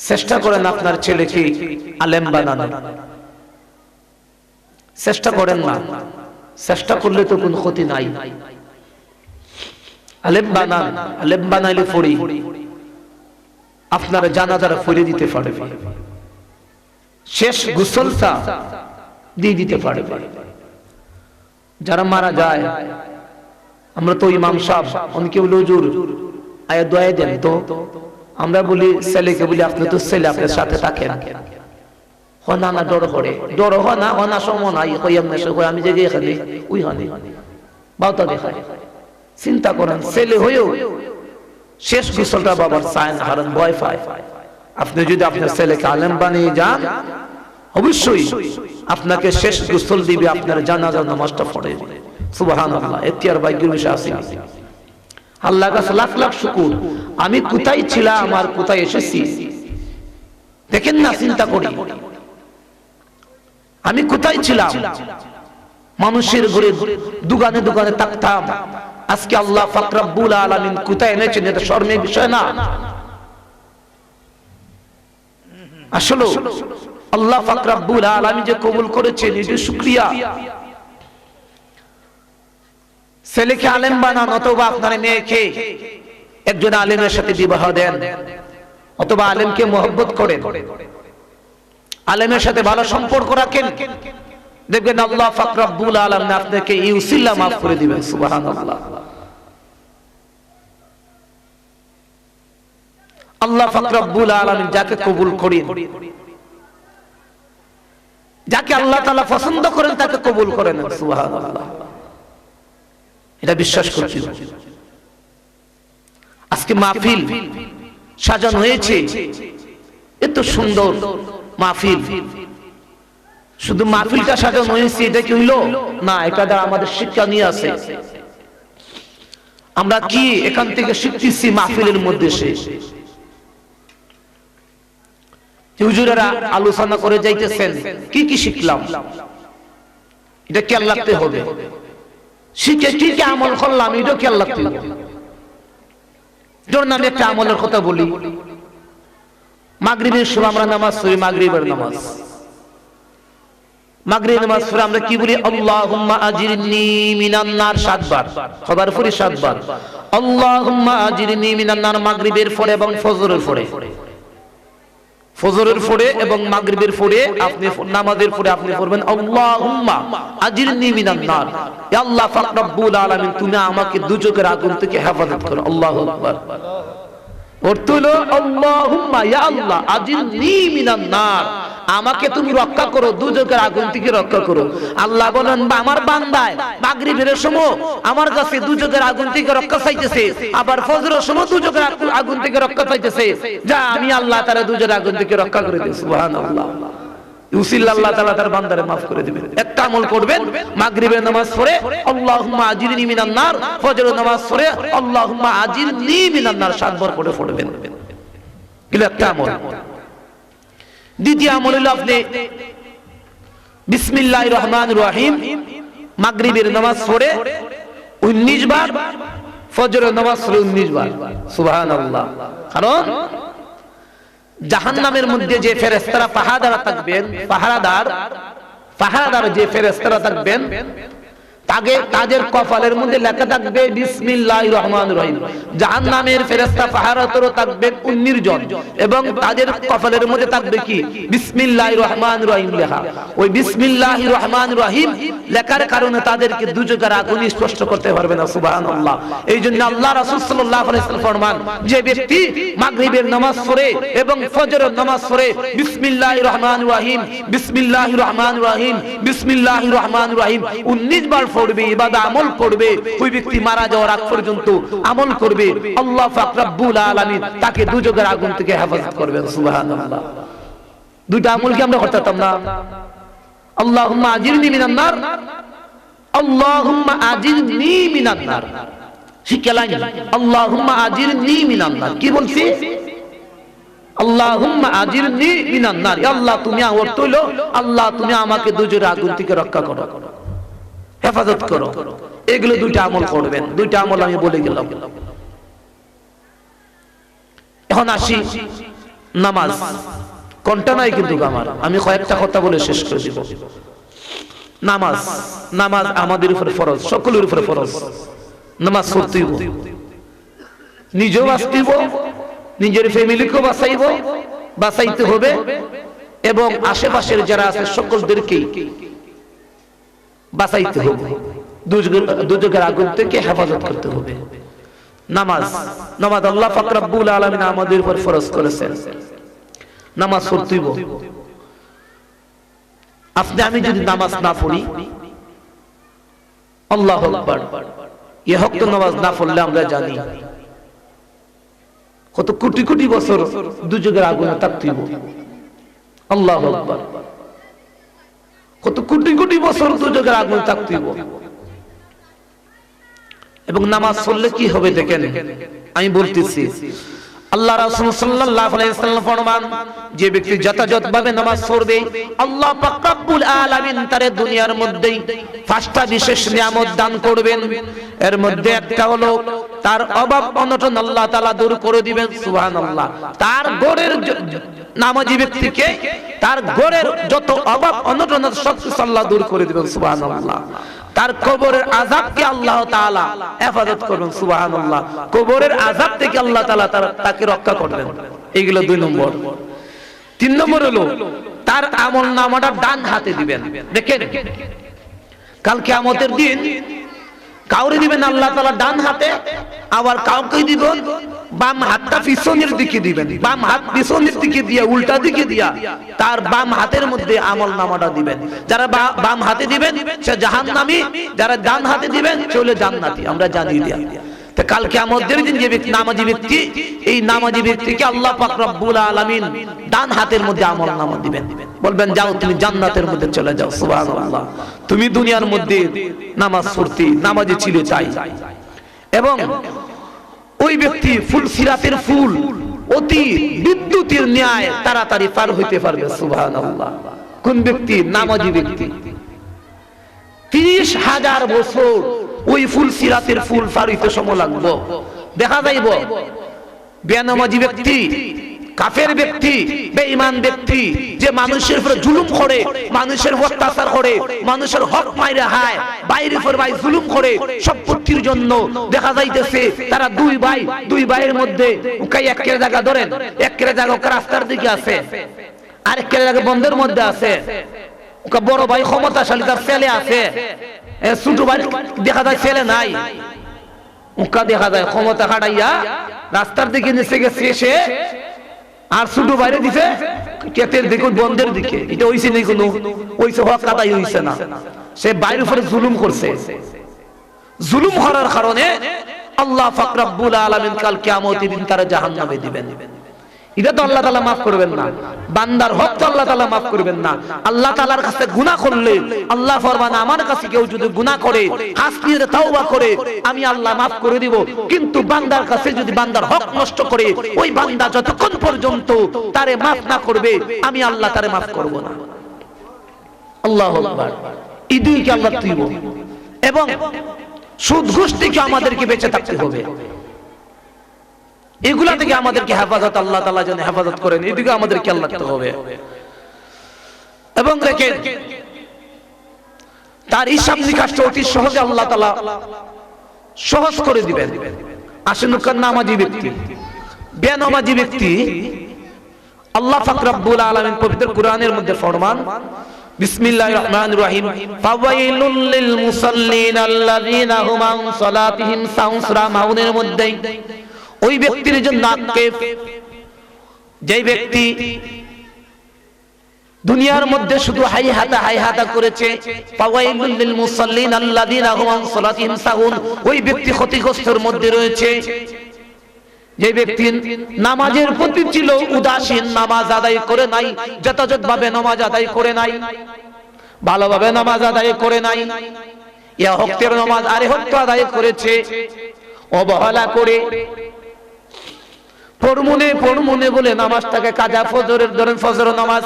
চেষ্টা করেন আপনার ছেলেকে আলেম বানানোর, চেষ্টা করেন না, চেষ্টা করলে তো কোনো ক্ষতি নাই। আলেম বানান, আলেম বানাইলে পড়ি আপনার জানাজার ফিরে দিতে পারবে, শেষ গোসলটা দিয়ে দিতে পারবে। যারা মারা যায়, আমরা তো ইমাম সাহেব অনেকে বলে হুজুর আয়া দোয়া দেন তো, আমরা বলি ছেলেকে বলি আপনি তো ছেলে, আপনার সাথে থাকেন। হনা না ডর করে, ডর হনা হনা সময় নাই, আমি যে এখানে ওই হানি বাউতা দেখায়। চিন্তা করেন ছেলে হয়েও শেষ গোসলটা বাবার চায় না, কারণ ভয় পায়। আপনি যদি আপনার ছেলেকে আলেম বানিয়ে যান, অবশ্যই আপনাকে শেষ গোসল দিবে, আপনার জানাজার নামাজটা পড়ে। সুবহানাল্লাহ, এতে আর ভাগ্যের বিষয় আছে। আল্লাহর কাছে লাখ লাখ শুকর, আমি কোথায় ছিলাম আর কোথায় এসেছি। দেখেন না, চিন্তা করি আমি কোথায় ছিলাম, মানুষের ঘরে দোকানে দোকানে থাকতাম, আজকে আল্লাহ পাক রব্বুল আলামিন কোথায় এনেছেন, এটা শরমের বিষয় না। আসলে আল্লাহ পাক রব্বুল আলামিন যে কবুল করেছেন, এর শুকরিয়া। ছেলেকে আলেম বানান, অথবা আপনার মেয়েকে একজন আলেমের সাথে বিবাহ দেন, অথবা আলেমকে মহব্বত করেন, আলেমের সাথে ভালো সম্পর্ক রাখেন, দেখবেন আল্লাহ পাক রব্বুল আলামিন আপনাকে এই উসিলা মাফ করে দিবেন। সুবহানাল্লাহ, আল্লাহ পাক রব্বুল আলামিন যাকে কবুল করেন, যাকে আল্লাহ তাআলা পছন্দ করেন, তাকে কবুল করেন। সুবহানাল্লাহ, এটা বিশ্বাস করছি। আজকে মাহফিল সাজানো হয়েছে, এত সুন্দর মাহফিল। শুধু মাহফিলটা সাজানো হয়েছে এটা কি হইল না, এটা দ্বারা আমাদের শিক্ষা নিয়ে আছে। আমরা কি এখান থেকে শিখতেছি মাহফিলের মধ্যে? হুজুরেরা আলোচনা করে যাইতেছেন, কি কি শিখলাম, এটা খেয়াল রাখতে হবে। শিখে কি কি আমল করলাম, এটা খেয়াল রাখতে হবে। ধরুন আমি একটা আমলের কথা বলি, মাগরিবের সময় আমরা নামাজ পড়ি, মাগরিবের নামাজ, মাগরিবের নামাজ পড়ে আমরা কি বলি? আল্লাহুম্মা আজিরনি মিনান নার 7 বার, সবার পরে 7 বার আল্লাহুম্মা আজিরনি মিনান নার, মাগরিবের পরে এবং ফজরের পরে, ফজরের পরে এবং মাগরিবের পরে আপনি নামাজের পরে আপনি পড়বেন আল্লাহুম্মা আজিরনি মিনান নার, ইয়া আল্লাহ পাক রব্বুল আলামিন তুমি আমাকে দুজকের আগুন থেকে হেফাজত করো। আল্লাহু আকবার। অর্থ হলো আল্লাহুম্মা ইয়া আল্লাহ আজিরনি মিনান নার, আমাকে তুমি রক্ষা করো, দুজকের আগুন থেকে রক্ষা করো। আল্লাহ বলেন আমার বান্দায় মাগরিবের সময় আমার কাছে দুজকের আগুন থেকে রক্ষা চাইতেছে, আবার ফজরের সময় দুজকের আগুন থেকে রক্ষা চাইতেছে, যা আমি আল্লাহ তাআলা দুজকের আগুন থেকে রক্ষা করে দেব। সুবহানাল্লাহ, ইউসিল্লাহ আল্লাহ তাআলা তার বান্দারে maaf করে দিবেন। একটা আমল করবেন, মাগরিবের নামাজ পড়ে আল্লাহুম্মা আজিরনি মিনান নার, ফজরের নামাজ পড়ে আল্লাহুম্মা আজিরনি মিনান নার 7 বার করে পড়বেন। এগুলো একটা আমল। দ্বিতীয় আমল হলো আপনি বিসমিল্লাহির রহমানির রহিম মাগরিবের নামাজ পড়ে 19 বার, ফজরের নামাজ পড়ে 19 বার। সুবহানাল্লাহ। কারণ জাহান্নামের মধ্যে যে ফেরেশতারা পাহারাদার থাকবেন, পাহারাদার যে ফেরেশতারা থাকবেন, তাদের কপালের মধ্যে লেখা থাকবে বিসমিল্লাহির রহমানির রহিম। জাহান্নামের ফেরেশতা পাহারাদারও থাকবেন 19 জন, এবং তাদের কপালের মধ্যে থাকবে কি বিসমিল্লাহির রহমানির রহিম লেখা। ওই বিসমিল্লাহির রহমানির রহিম লেখার কারণে তাদেরকে দুজকের আগুন স্পর্শ করতে পারবে না। সুবহানাল্লাহ। এইজন্য আল্লাহ রাসূল সাল্লাল্লাহু আলাইহি ওয়াসাল্লাম ফরমান, যে ব্যক্তি মাগরিবের নামাজ পড়ে এবং ফজরের নামাজ পড়ে বিসমিল্লাহির রহমানির রহিম, বিসমিল্লাহির রহমানির রহিম, বিসমিল্লাহির রহমানির রহিম 19 বার পড়বে, ইবাদত আমল করবে, ওই ব্যক্তি মারা যাওয়ার আগ পর্যন্ত আমল করবে, আল্লাহ পাক রব্বুল আলামিন তাকে দুজকের আগুন থেকে হেফাজত করবেন। সুবহানাল্লাহ। দুইটা আমল কি আমরা করতাম না? আল্লাহুম্মা আজিরনি মিনান নার, আল্লাহুম্মা আজিরনি মিনান নার। শিখলাম আল্লাহুম্মা আজিরনি মিনান নার, কি বলছি? আল্লাহুম্মা আজিরনি মিনান নার, আল্লাহ তুমি অর্থ হলো আল্লাহ তুমি আমাকে দুজকের আগুন থেকে রক্ষা করো, হেফাজত করো। এগুলো দুইটা আমল করবেন। দুইটা আমল আমি বলে গেলাম। এখন আসি নামাজ কোনটা নাই কিন্তু আমার, আমি কয়েকটা কথা বলে শেষ করে দিব। নামাজ, নামাজ আমাদের উপরে ফরজ, সকলের উপরে ফরজ। নামাজ পড়তেই হবে, নিজেও বাঁচতেইব, নিজের ফ্যামিলিকেও বাঁচাইতে হবে এবং আশেপাশের যারা আছে সকলদেরকেই বাঁচাইতে হবে, দুজকের আগুন থেকে হেফাজত করতে হবে। নামাজ, নামাজ আল্লাহ পাক রব্বুল আলামিন আমাদের উপর ফরজ করেছেন, নামাজ পড়তেই হবে। আপনি আমি যদি নামাজ না পড়ি, আল্লাহু আকবার, এই ওয়াক্ত নামাজ না পড়লে আমরা জানি কত কোটি কোটি বছর দুজকের আগুনে থাকতে হবে। আল্লাহু আকবার, কত কোটি কোটি বছর দুজকের আগুনে থাকতে হবে। এবং নামাজ পড়লে কি হবে দেখেন, আমি বলতেছি, আল্লাহ রাসূল সাল্লাল্লাহু আলাইহি ওয়াসাল্লাম ফরমান, যে ব্যক্তি যথাযথভাবে নামাজ পড়বে আল্লাহ পাক রব্বুল আলামিন তার দুনিয়ার মধ্যেই পাঁচটা বিশেষ নিয়ামত দান করবেন। এর মধ্যে একটা হলো তার অভাব অনটন আল্লাহ তাআলা দূর করে দিবেন। সুবহানাল্লাহ। তার ঘরের নামাজি ব্যক্তিকে তার ঘরের যত অভাব অনটন সব আল্লাহ দূর করে দিবেন। সুবহানাল্লাহ। তার কবরের আযাবকে আল্লাহ তাআলা হেফাজত করবেন। সুবহানাল্লাহ। কবরের আযাব থেকে আল্লাহ তাআলা তাকে রক্ষা করবেন। এইগুলো 2 নম্বর। 3 নম্বর হলো তার আমলনামাটা ডান হাতে দিবেন। দেখেন, কাল কিয়ামতের দিন কাউরে দিবেন আল্লাহ তাআলা ডান হাতে, আবার কাউকে দিবেন বাম হাতটা পিছনের দিকে দিবেন। বাম হাত পিছনের দিকে দিয়া, উল্টা দিকে দিয়া তার বাম হাতের মধ্যে আমলনামাটা দিবেন। যারা বাম হাতে দিবেন সে জাহান্নামী, যারা ডান হাতে দিবেন সে হলো জান্নাতি। আমরা জানি দিয়া। তো কাল কিয়ামতের দিন যে ব্যক্তি নামাজি ব্যক্তি, এই নামাজি ব্যক্তিকে আল্লাহ পাক রব্বুল আলামিন ডান হাতের মধ্যে আমলনামা দিবেন, বলবেন যাও তুমি জান্নাতের মধ্যে চলে যাও। সুবহানাল্লাহ। তুমি দুনিয়ার মধ্যে নামাজ পড়তে, নামাজি ছিলে তাই। এবং ওই ব্যক্তি ফুল সিরাতের ফুল অতি বিদ্যুতের ন্যায় তাড়াতাড়ি পার হইতে পারবে। সুবহানাল্লাহ। কোন ব্যক্তি? নামাজি ব্যক্তি। 30,000 বছর ওই ফুল সিরাতের ফুল পার হইতে সময় লাগবে। দেখা যাইব বেনামাজি ব্যক্তি, কাফের ব্যক্তি, বেঈমান ব্যক্তি যে মানুষের উপরে জুলুম করে, মানুষের অত্যাচার করে, মানুষের হক মাইরা খায়, বাইরের উপর ভাই জুলুম করে সম্পত্তির জন্য, দেখা যাইতেছে তারা দুই ভাইয়ের মধ্যে একের জায়গা ধরেন, একের জায়গা রাস্তার দিকে আছে, আরেকের জায়গা বন্ধের মধ্যে আছে। বড় ভাই ক্ষমতাশালী, তার ছেলে আছে, ছোট ভাই দেখা যায় ছেলে নাই, উকা দেখা যায় ক্ষমতা খাটাইয়া রাস্তার দিকে নিচে গেছে সে, আর ছোট বাইরে দিছে কেতের দিকে, বন্ধের দিকে। এটা হইছে না, কোনো হইছে হক আদায় হইছে না, সে বাইরের উপরে জুলুম করছে। জুলুম করার কারণে আল্লাহ পাক রব্বুল আলামিন কাল কিয়ামতের দিন তারা জাহান্নামে দিবেন। এটা তো আল্লাহ তাআলা মাফ করবেন না, বান্দার হক তো আল্লাহ তাআলা মাফ করবেন না। আল্লাহ তাআলার কাছে গুনাহ করলে আল্লাহ ফরমান, আমার কাছে কেউ যদি গুনাহ করে হাসিয়ে তাওবা করে আমি আল্লাহ মাফ করে দিব, কিন্তু বান্দার কাছে যদি বান্দার হক নষ্ট করে ওই বান্দা যতক্ষণ পর্যন্ত তারে মাফ না করবে আমি আল্লাহ তারে মাফ করব না। আল্লাহু আকবার। এই দুইকে আল্লাহ দিব। এবং সুদ ঘুষ থেকে আমাদেরকে বেঁচে থাকতে হবে। এগুলা থেকে আমাদেরকে হেফাজত আল্লাহ তাআলা যেন হেফাজত করেন, এদিকে আমাদের খেয়াল রাখতে হবে। এবং দেখেন তার হিসাব নিকাশটা অতি সহজে আল্লাহ তাআলা সহজ করে দিবেন। আসেন নামাজি ব্যক্তি, বেনামাজি ব্যক্তি, আল্লাহ পাক রব্বুল আলামিন পবিত্র কোরআনের মধ্যে ফরমান, বিসমিল্লাহির রহমানির রহিম, ফাওয়াইলুল লিল মুসাল্লিন আল্লাযীনা হুম আন সালাতিহিম সাহুন, সূরা মাউনের মধ্যে ওই ব্যক্তির জন্য আক্ষেপ, যেই ব্যক্তি দুনিয়ার মধ্যে শুধু হাইহাতা করেছে, ফাওয়াইলুল লিল মুসাল্লিন আল্লাযীনা হুম আন সালাতিহিম সাহুন, ওই ব্যক্তি ক্ষতিগ্রস্তের মধ্যে রয়েছে। যে ব্যক্তি নামাজের প্রতি ছিল উদাসীন, নামাজ আদায় করে নাই, যথাযথভাবে নামাজ আদায় করে নাই, ভালোভাবে নামাজ আদায় করে নাই, ইয়া হকের নামাজ আরে হক আদায় করেছে, অবহেলা করে পড়মুনে বলে নামাজটাকে কাজা ফজরের ধরেন ফজর নামাজ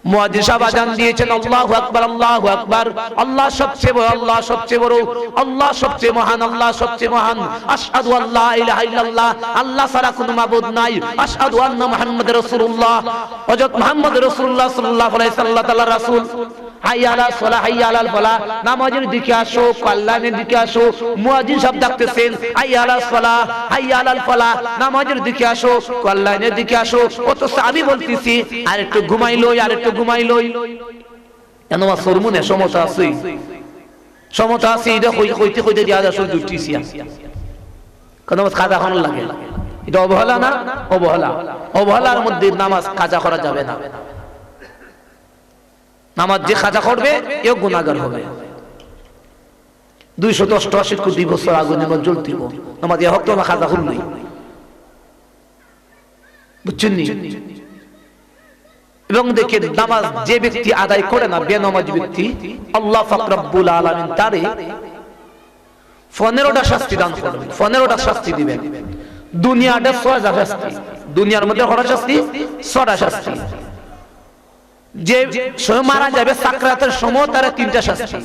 মুয়াজ্জিন সাহেব আযান দিয়েছেন, আল্লাহু আকবার, আল্লাহু আকবার, আল্লাহ সবচেয়ে বড়, আল্লাহ সবচেয়ে বড়, আল্লাহ সবচেয়ে মহান, আল্লাহ সবচেয়ে মহান, আশহাদু আল্লা ইলাহা ইল্লাল্লাহ, আল্লাহ ছাড়া কোনো মাবুদ নাই, আশহাদু আন্না মুহাম্মাদুর রাসূলুল্লাহ, হযরত মুহাম্মদ রাসূলুল্লাহ সাল্লাল্লাহু আলাইহি সাল্লাম তাআলার রাসূল। হাইয়া আলাস সালাহ, হাইয়া আলাল ফালাহ, নামাজের দিকে আসো, কল্যাণের দিকে আসো। মুয়াজ্জিন সাহেব ডাকতেছেন, হাইয়া আলাস সালাহ, হাইয়া আলাল ফালাহ, নামাজের দিকে আসো, কল্যাণের দিকে আসো। অথচ আমি বলতেছি আর একটু ঘুমাইলো, আর একটু ঘুমাইলো। কেন আমার সরমুনে সমতা আছে, সমতা আছে, এটা কইতে কইতে দিয়া আসো জুটিছি। কেন আমার কাজা খান লাগে, এটা অবহেলা না? অবহেলা। অবহেলার মধ্যে নামাজ কাজা করা যাবে না। নামাজ যে কাজা করবে এও গুনাহগার হবে। 288 কোটি বছর আগুনে জ্বলতিব, নামাজ এ হক কাজা করল, বুঝছেন নি? এবং দেখেন নামাজ যে ব্যক্তি আদায় করে না, বেনামাজি ব্যক্তি, আল্লাহ পাক রব্বুল আলামিন তারে 15টা শাস্তি দান করবেন, 15টা শাস্তি দিবেন। দুনিয়াতে 6টা শাস্তি, দুনিয়ার মধ্যে করা শাস্তি 6টা শাস্তি। যে সময় মারা যাবে সাকরাতের সময় তার 3টা শাস্তি,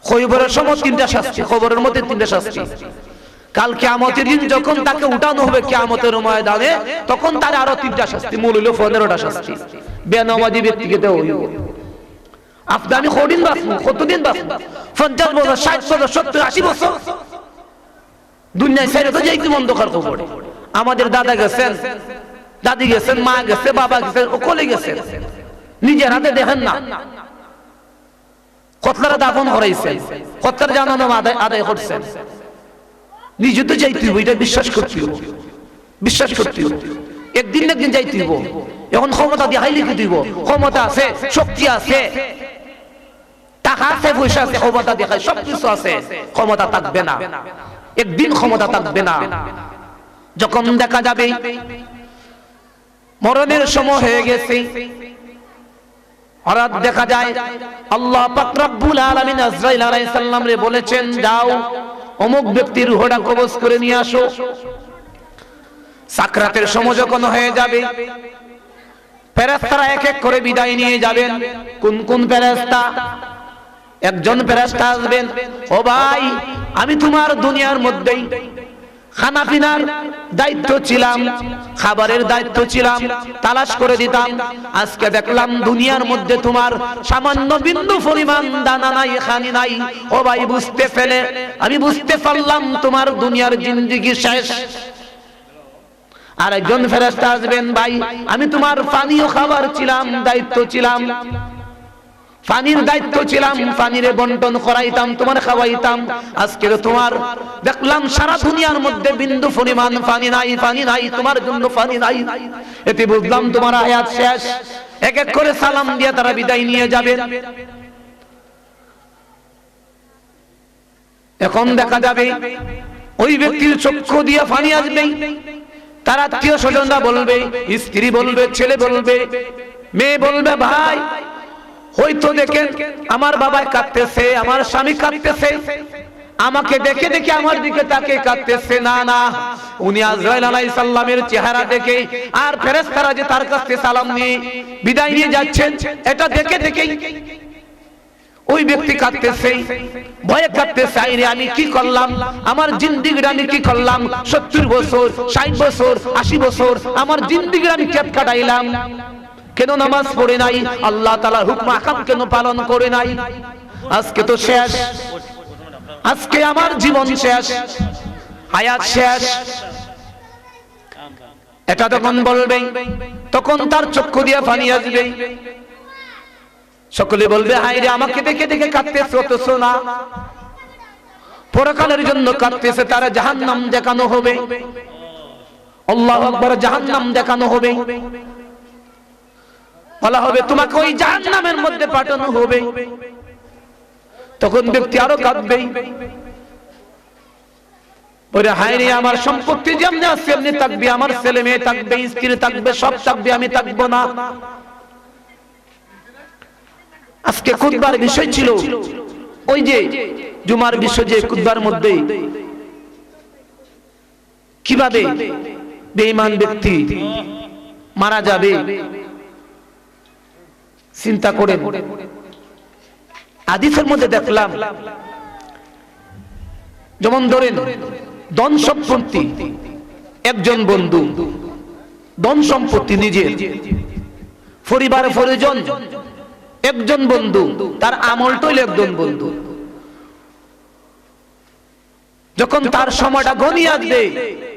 খবরের সময় 3টা শাস্তি, খবরের মধ্যে 3টা শাস্তি। কাল কিয়ামতের দিন যখন তাকে উঠানো হবে কিয়ামতের ময়দানে, তখন তার আরো 3টা শাস্তি, মূল হলো 15টা শাস্তি। বেনামাজি ব্যক্তিকে দেওয়া হইব। আপনি কদিন বাঁচবো, কতদিন বাঁচবো? 50 বছর, 60 বছর, 70, 80 বছর দুনিয়ায় ছেড়ে তো যাইতে অন্ধকার কবরে। আমাদের দাদা গেছেন, দাদি গেছেন, মা গেছে, বাবা গেছেন, ওকলে গেছেন, নিজের হাতে দেখেন না কতলারা দাফন করাইছেন, কতলার জানানো আদায় করছেন। নিজে তো যাইতে হইব, এটা বিশ্বাস করতে হইব, বিশ্বাস করতে হইব। একদিন একদিন যাইতে হইব। এখন ক্ষমতা দিয়ে হাইলি দিব, ক্ষমতা আছে, শক্তি আছে, টাকা আছে, পয়সা আছে, ক্ষমতা দেখায়, সবকিছু আছে, ক্ষমতা থাকবে না। একদিন ক্ষমতা থাকবে না। যখন দেখা যাবে মরণের সময় হয়ে গেছে, হঠাৎ দেখা যায় আল্লাহ পাক রব্বুল আলামিন আজরাইল আলাইহিস সালাম রে বলেছেন, যাও অমুক ব্যক্তির রূহটা কবজ করে নিয়ে আসো। সাকরাতের সময় যখন হয়ে যাবে, ফেরেশতারা এক এক করে বিদায় নিয়ে যাবেন। কোন কোন ফেরেশতা? একজন ফেরেশতা আসবেন, ও ভাই, আমি তোমার দুনিয়ার মধ্যেই খানা পিনার দায়িত্ব ছিলাম, খাবারের দায়িত্ব ছিলাম, তালাশ করে দিতাম। আজকে দেখলাম দুনিয়ার মধ্যে তোমার সামান্য বিন্দু পরিমাণ দানা নাই, খানি নাই। ও ভাই, আমি বুঝতে পারলাম তোমার দুনিয়ার জিন্দেগি শেষ। আর একজন ফেরেশতা আসবেন, ভাই, আমি তোমার পানীয় খাবার ছিলাম, দায়িত্ব ছিলাম, পানির দায়িত্ব ছিলাম, পানিরে বন্টন করাইতাম, তোমার খাওয়াইতাম। আজকে তোমার দেখলাম সারা দুনিয়ার মধ্যে বিন্দু পরিমাণ পানি নাই, পানি নাই, তোমার জন্য পানি নাই। এতে বুঝলাম তোমার হায়াত শেষ। এক এক করে সালাম দিয়ে তারা বিদায় নিয়ে যাবে। এখন দেখা যাবে ওই ব্যক্তির চক্ষু দিয়ে পানি আসবে। তার আত্মীয় স্বজনরা বলবে, স্ত্রী বলবে, ছেলে বলবে, মেয়ে বলবে, ভাই, হয়তো দেখেন আমার বাবা কাঁদতেছে, আমার স্বামী কাঁদতেছে, আমাকে দেখে দেখে আমার দিকে তাকে কাঁদতেছে। না না, উনি আজরাইল আলাইহিস সালামের চেহারা দেখে আর ফেরেশতারা যে তার কাছে সালাম নিয়ে বিদায় নিয়ে যাচ্ছেন, এটা দেখে দেখেই ওই ব্যক্তি কাঁদতেছে, ভয়ে কাঁদতেছে। আইরে আমি কি করলাম, আমার জিন্দেগিটা আমি কি করলাম? 70 বছর, 60 বছর, 80 বছর আমার জিন্দেগিটা আমি কেট কাটাইলাম, কেন নামাজ পড়ে নাই, আল্লাহ তাআলার হুকম আহকাম কেন পালন করে নাই? আজকে তো শেষ, আজকে আমার জীবন শেষ, হায়াত শেষ। এটা তখন বলবে, তখন তার চক্ষু দিয়ে পানি আসবে। সকলে বলবে, হায় রে, আমাকে দেখে দেখে কাঁদতেছে, অথচ না, পরকালের জন্য কাঁদতেছে। তারা জাহান্নাম দেখানো হবে। আল্লাহু আকবার, জাহান্নাম দেখানো হবে। বলা হবে, তোমাকে ওই জাহান্নামের মধ্যে পাঠানো হবে। তখন ব্যক্তি আরো কাঁদবে, বলে, হায় রে, আমার সম্পত্তি যেমনি আছে এমনি থাকবে, আমার ছেলে মেয়ে থাকবে, স্ত্রী থাকবে, সব থাকবে, আমি থাকবো না। আজকে খুতবার বিষয় ছিল ওই যে জুমার বিষয়, যে খুতবার মধ্যে কিভাবে বেঈমান ব্যক্তি মারা যাবে, চিন্তা করেন, হাদিসের মধ্যে দেখলাম, যেমন ধরেন ধন সম্পত্তি, একজন বন্ধু ধন সম্পত্তি নিজের, পরিবার পরিজন একজন বন্ধু, তার আমলটা হইল একজন বন্ধু। যখন তার সময়টা ঘনিয়ে আসবে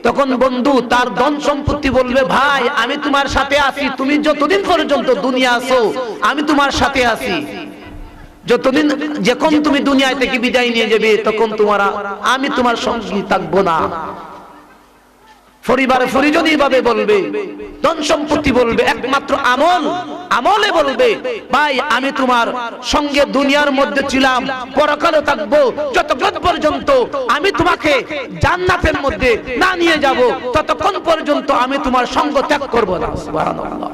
তখন বন্ধু তার ধন সম্পত্তি বলবে, ভাই আমি তোমার সাথে আছি, তুমি যতদিন পর্যন্ত দুনিয়া আছো আমি তোমার সাথে আছি, যতদিন যখন তুমি দুনিয়া থেকে বিদায় নিয়ে যাবে তখন আমি তোমার সঙ্গী থাকবো না। পরিবারে পরিজন এইভাবে বলবে, ধন সম্পত্তি বলবে, একমাত্র আমলে বলবে, ভাই আমি তোমার সঙ্গে দুনিয়ার মধ্যে ছিলাম, পরকালে থাকবো, যতক্ষণ পর্যন্ত আমি তোমাকে জান্নাতের মধ্যে না নিয়ে যাব ততক্ষণ পর্যন্ত আমি তোমার সঙ্গ ত্যাগ করবো না। সুবহানাল্লাহ।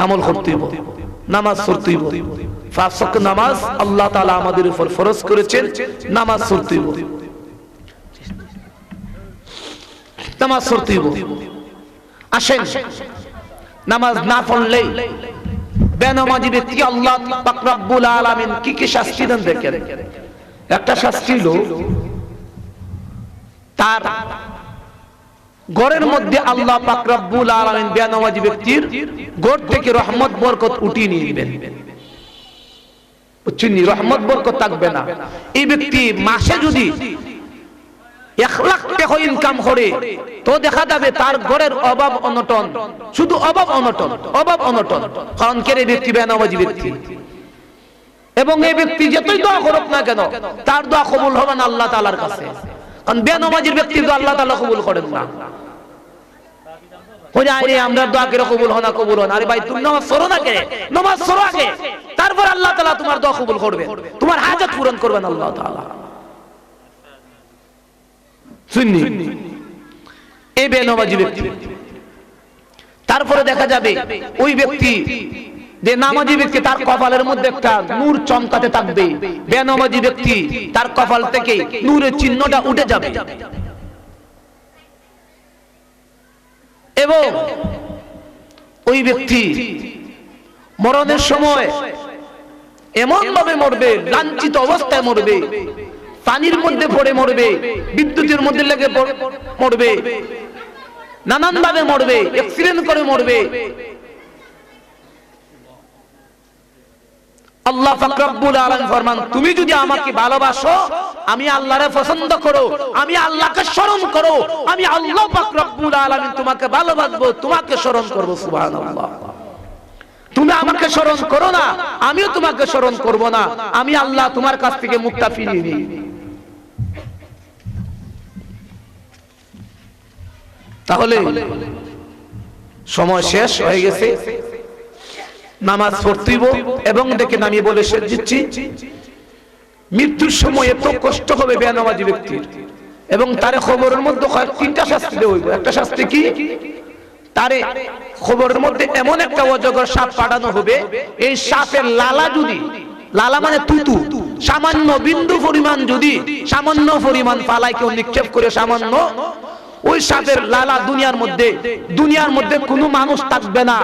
আমল করতে হবে, নামাজ পড়তে হবে, 5 ওয়াক্ত নামাজ আল্লাহ তাআলা আমাদের উপর ফরজ করেছেন, নামাজ পড়তে হবে, নামাজ পড়তে হবে। আসেন, নামাজ না পড়লে বেনামাজি ব্যক্তি আল্লাহ পাক রব্বুল আলামিন কি কি শাস্তি দেন দেখেন। একটা শাস্তি হলো তার ঘরের মধ্যে আল্লাহ পাক রব্বুল আলামিন বেনামাজি ব্যক্তির ঘর থেকে রহমত বরকত উঠিয়ে নিয়ে নেবেন। বুঝছেন, রহমত বরকত থাকবে না। এই ব্যক্তি মাসে যদি 1 লাখ টাকা ইনকাম করে তো দেখা যাবে তার ঘরের অভাব অনটন, শুধু অভাব অনটন। কারণ কে ব্যক্তি বেনামাজি ব্যক্তি, এবং এই ব্যক্তি যতই দোয়া করুক না কেন তার দোয়া কবুল হবে না আল্লাহ তাআলার কাছে। কারণ বেনামাজির ব্যক্তির দোয়া আল্লাহ তাআলা কবুল করেন না। আরে আমরা দোয়া করে কবুল হয় না, আরে ভাই তুমি নামাজ পড়ো না, কে নামাজ পড়ো আগে, তারপর আল্লাহ তাআলা তোমার দোয়া কবুল করবেন, তোমার হাজত পূরণ করবেন আল্লাহ তাআলা। সুন্নি এই বেনামাজি ব্যক্তি। তারপরে দেখা যাবে ওই ব্যক্তি যে নামাজি ব্যক্তি তার কপালের মধ্যে একটা নূর চমকাতে থাকবে, বেনামাজি ব্যক্তি তার কপাল থেকে নূরের চিহ্নটা উঠে যাবে, এবং ওই ব্যক্তি মরণের সময় এমন ভাবে মরবে, লাঞ্ছিত অবস্থায় মরবে, পানির মধ্যে পড়ে মরবে, বিদ্যুতের মধ্যে লেগে মরবে, নানান ভাবে মরবে, অ্যাক্সিডেন্ট করে মরবে। আল্লাহ পাক রব্বুল আলামিন ফরমান, তুমি যদি আমাকে ভালোবাসো, আমি আল্লাহরে পছন্দ করো, আমি আল্লাহকে স্মরণ করো, আমি আল্লাহ পাক রব্বুল আলামিন তোমাকে ভালোবাসবো, তোমাকে স্মরণ করব। সুবহানাল্লাহ। তুমি আমাকে স্মরণ করো না, আমিও তোমাকে স্মরণ করব না, আমি আল্লাহ তোমার কাছ থেকে মুখটা ফিরিয়ে নিই। তাহলে সময় শেষ হয়ে গেছে, নামাজ পড়তেইব। এবং দেখেন আমি বলে শেষ দিচ্ছি, মৃত্যুর সময় এত কষ্ট হবে বেনামাজি ব্যক্তির, এবং তারে খবরের মধ্যে 3টা শাস্তি দেওয়া হইব। একটা শাস্তি কি, তারে খবরের মধ্যে এমন একটা অজগর সাপ পাঠানো হবে, এই সাপের লালা যদি, লালা মানে তুতু, সামান্য বিন্দু পরিমাণ যদি সামান্য পরিমাণ পালায় কেউ নিক্ষেপ করে, সামান্য ওই সাপের লালা দুনিয়ার মধ্যে কোনো মানুষ থাকবে না,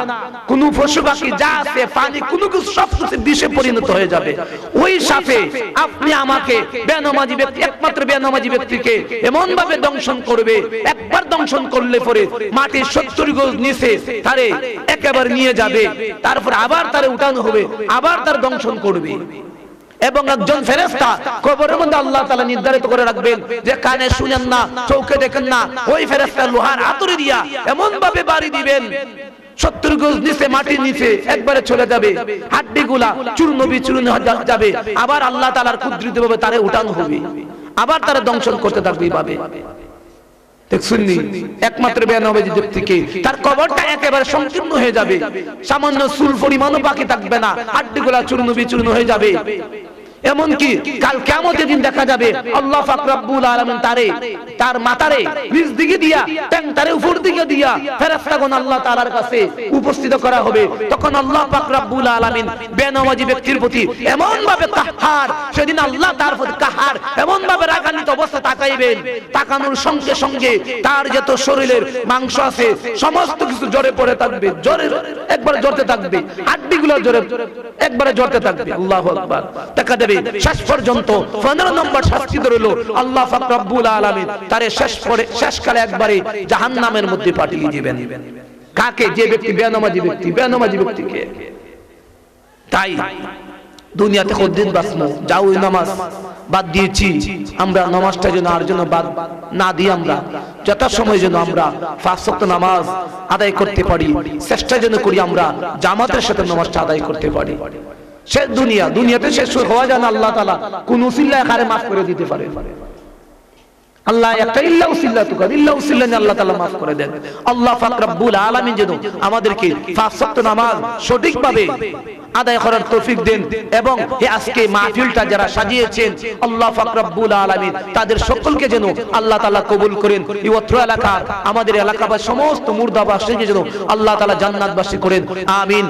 কোনো পশু পাখি যা আছে, পানি, কোনো কিছু সবকিছু বিষে পরিণত হয়ে যাবে। ওই সাপে আপনি আমাকে বেনামাজি ব্যক্তি, একমাত্র বেনামাজি ব্যক্তিকে এমন ভাবে দংশন করবে, একবার দংশন করলে পরে মাটির 70 গজ নিচে তারে একেবারে নিয়ে যাবে, তারপর আবার তারে উঠানো হবে, আবার তার দংশন করবে। এবং একজন ফেরেশতা কবরের মধ্যে আল্লাহ তাআলা নির্ধারিত করে রাখবেন যে কানে শুনেন না, চোখে দেখেন না, ওই ফেরেশতা লোহার হাতুড়ি দিয়া এমন ভাবে বাড়ি দিবেন 70 গজ নিচে, মাটির নিচে একবারে চলে যাবে, হাড্ডিগুলা চূর্ণ বিচূর্ণ হয়ে যাবে, আবার আল্লাহ তাআলার কুদরতি ভাবে তারে উঠানো হবে, আবার তারে দংশন করতে থাকবে এইভাবে। দেখছুননি, একমাত্র বেনামাজি ব্যক্তিকে তার কবরটা একেবারে সংকীর্ণ হয়ে যাবে, সামান্য চুল পরিমাণও বাকি থাকবে না, হাড্ডিগুলা চূর্ণ বিচূর্ণ হয়ে যাবে, এমনকি কাল কিয়ামতের দিন দেখা যাবে আল্লাহ পাক রব্বুল আলামিন তার মাথারে নিচ দিকে দিয়া ট্যাংটারে উপর দিকে দিয়া ফেরেশতাগণ আল্লাহ তাআলার কাছে উপস্থিত করা হবে। তখন আল্লাহ পাক রব্বুল আলামিন বেনামাজি ব্যক্তির প্রতি এমন ভাবে কাহার, সেদিন আল্লাহ তার প্রতি কাহার এমন ভাবে রাগান্বিত অবস্থা তাকাইবেন, তাকানোর সঙ্গে সঙ্গে তার যত শরীরের মাংস আছে সমস্ত কিছু জ্বরে পড়ে থাকবে, জ্বরে একবারে জ্বরতে থাকবে, হাড্ডিগুলো জ্বরে একবারে জ্বরতে থাকবে। আল্লাহু আকবার। দেখা দেবে শেষ পর্যন্ত 15 নম্বর শাস্তি রইল আল্লাহ পাক রব্বুল আলামিন তারে শেষকালে একবারে জাহান্নামের মধ্যে পাঠিয়ে দিবেন। কাকে? যে ব্যক্তি বেনামাজি ব্যক্তি। বেনামাজি ব্যক্তিকে। তাই দুনিয়াতে কতদিন বাঁচবো? যাও ওই নামাজ বাদ দিয়েছি আমরা, নামাজটা যেন আর জন্য বাদ না দিয়ে আমরা যথাসময় যেন আমরা 5 ওয়াক্ত নামাজ আদায় করতে পারি, চেষ্টা যেন করি আমরা জামাতের সাথে নামাজটা আদায় করতে পারি। সে দুনিয়াতে শেষ হওয়া যায় না, আল্লাহ তাআলা কোন উসিলায় কারে মাফ করে দিতে পারে। আল্লাহ একটা ইল্লা উসিল্লা আল্লাহ তাআলা মাফ করে দেন। আল্লাহ পাক রব্বুল আলামিন যেন আমাদেরকে 5 ওয়াক্ত নামাজ সঠিকভাবে আদায় করার তৌফিক দেন, এবং এই আজকে মাহফিলটা যারা সাজিয়েছেন আল্লাহ পাক রব্বুল আলামিন তাদের সকলকে যেন আল্লাহ তাআলা কবুল করেন। এই অত্র এলাকা আমাদের এলাকা বা সমস্ত মুর্দাবাসীকে যেন আল্লাহ তাআলা জান্নাতবাসী করেন। আমিন।